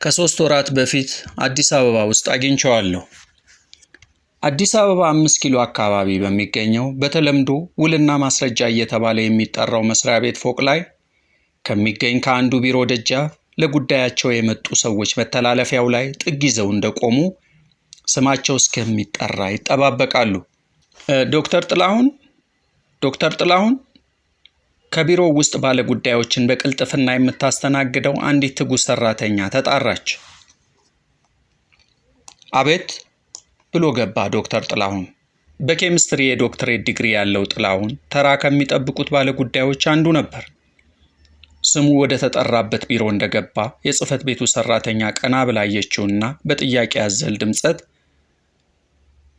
ከ3 ወራት በፊት አዲስ አበባ ውስጥ አግኝቼዋለሁ። አዲስ አበባ 5 ኪሎ አካባቢ በሚገኘው በተለምዶ ውልና ማስረጃ እየተባለ የሚጠራው መስሪያ ቤት ፎቅ ላይ ከሚገኝ ከአንዱ ቢሮ ደጃፍ ለጉዳያቸው የመጡ ሰዎች መተላለፊያው ላይ ጥግ ይዘው እንደቆሙ ስማቸው እስከሚጠራ ይጠባበቃሉ። ዶክተር ጥላሁን ከቢሮው ውስጥ ባለ ጉዳዮችን በቅልጥፍና የምታስተናግደው አንዲት ትጉህ ሰራተኛ ተጣራች። አቤት ብሎ ገባ ዶክተር ጥላሁን። በኬሚስትሪ የዶክትሬት ዲግሪ ያለው ጥላሁን ተራ ከሚጠብቁት ባለ ጉዳዮች አንዱ ነበር። ስሙ ወደ ተጠራበት ቢሮ እንደገባ የጽህፈት ቤቱ ሰራተኛ ቀና ብላ አየችውና በጥያቄ አዘል ድምጸት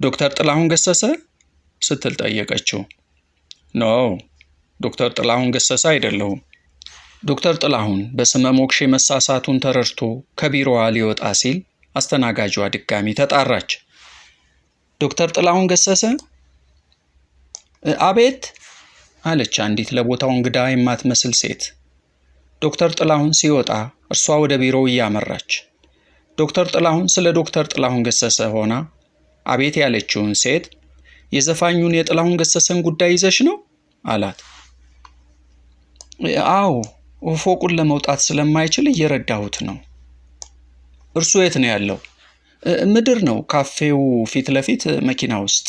ዶክተር ጥላሁን ገሰሰ ስትል ጠየቀችው። ኖ ዶክተር ጥላሁን ገሰሰ አይደለሁም። ዶክተር ጥላሁን በስመ ሞክሼ መሳሳቱን ተረድቶ ከቢሮዋ ሊወጣ ሲል አስተናጋጇ ድጋሚ ተጣራች። ዶክተር ጥላሁን ገሰሰ? አቤት አለች አንዲት ለቦታው እንግዳ የማትመስል ሴት። ዶክተር ጥላሁን ሲወጣ እርሷ ወደ ቢሮው እያመራች ዶክተር ጥላሁን ስለ ዶክተር ጥላሁን ገሰሰ ሆና አቤት ያለችውን ሴት የዘፋኙን የጥላሁን ገሰሰን ጉዳይ ይዘሽ ነው አላት። አዎ ፎቁን ለመውጣት ስለማይችል እየረዳሁት ነው። እርሱ የት ነው ያለው? ምድር ነው፣ ካፌው ፊት ለፊት መኪና ውስጥ።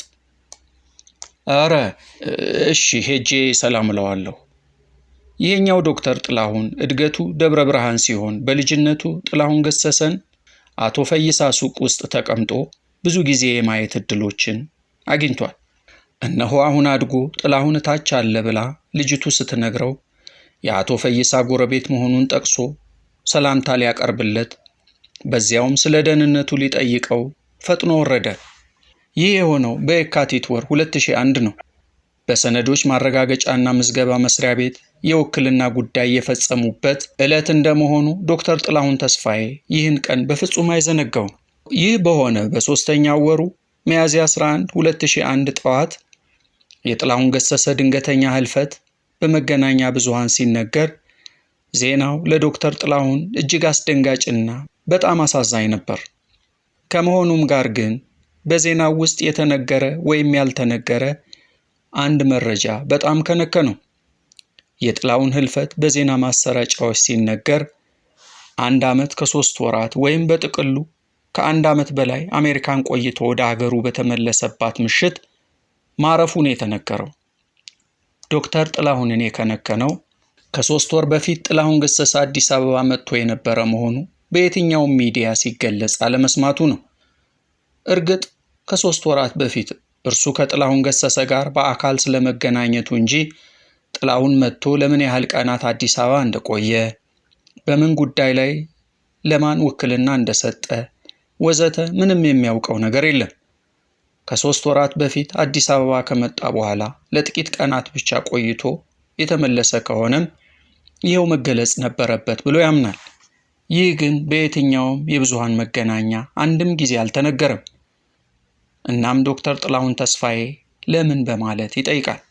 አረ እሺ ሄጄ ሰላም እለዋለሁ። ይሄኛው ዶክተር ጥላሁን እድገቱ ደብረ ብርሃን ሲሆን በልጅነቱ ጥላሁን ገሰሰን አቶ ፈይሳ ሱቅ ውስጥ ተቀምጦ ብዙ ጊዜ የማየት እድሎችን አግኝቷል። እነሆ አሁን አድጎ ጥላሁን ታች አለ ብላ ልጅቱ ስትነግረው የአቶ ፈይሳ ጎረቤት መሆኑን ጠቅሶ ሰላምታ ሊያቀርብለት በዚያውም ስለ ደህንነቱ ሊጠይቀው ፈጥኖ ወረደ። ይህ የሆነው በየካቲት ወር 2001 ነው። በሰነዶች ማረጋገጫና ምዝገባ መስሪያ ቤት የውክልና ጉዳይ የፈጸሙበት ዕለት እንደመሆኑ ዶክተር ጥላሁን ተስፋዬ ይህን ቀን በፍጹም አይዘነጋውም። ይህ በሆነ በሶስተኛው ወሩ ሚያዝያ 11 2001 ጠዋት የጥላሁን ገሰሰ ድንገተኛ ህልፈት በመገናኛ ብዙሃን ሲነገር ዜናው ለዶክተር ጥላሁን እጅግ አስደንጋጭና በጣም አሳዛኝ ነበር። ከመሆኑም ጋር ግን በዜናው ውስጥ የተነገረ ወይም ያልተነገረ አንድ መረጃ በጣም ከነከነው። የጥላሁን ህልፈት በዜና ማሰራጫዎች ሲነገር 1 ዓመት ከ3 ወራት ወይም በጥቅሉ ከ1 ዓመት በላይ አሜሪካን ቆይቶ ወደ ሀገሩ በተመለሰባት ምሽት ማረፉን የተነገረው። ዶክተር ጥላሁንን የከነከነው ከ3 ወር በፊት ጥላሁን ገሰሰ አዲስ አበባ መጥቶ የነበረ መሆኑ በየትኛውም ሚዲያ ሲገለጽ አለመስማቱ ነው። እርግጥ ከ3 ወራት በፊት እርሱ ከጥላሁን ገሰሰ ጋር በአካል ስለመገናኘቱ እንጂ ጥላሁን መጥቶ ለምን ያህል ቀናት አዲስ አበባ እንደቆየ፣ በምን ጉዳይ ላይ ለማን ውክልና እንደሰጠ ወዘተ ምንም የሚያውቀው ነገር የለም። ከ3 ወራት በፊት አዲስ አበባ ከመጣ በኋላ ለጥቂት ቀናት ብቻ ቆይቶ የተመለሰ ከሆነም ይኸው መገለጽ ነበረበት ብሎ ያምናል። ይህ ግን በየትኛውም የብዙሃን መገናኛ አንድም ጊዜ አልተነገረም። እናም ዶክተር ጥላሁን ተስፋዬ ለምን በማለት ይጠይቃል።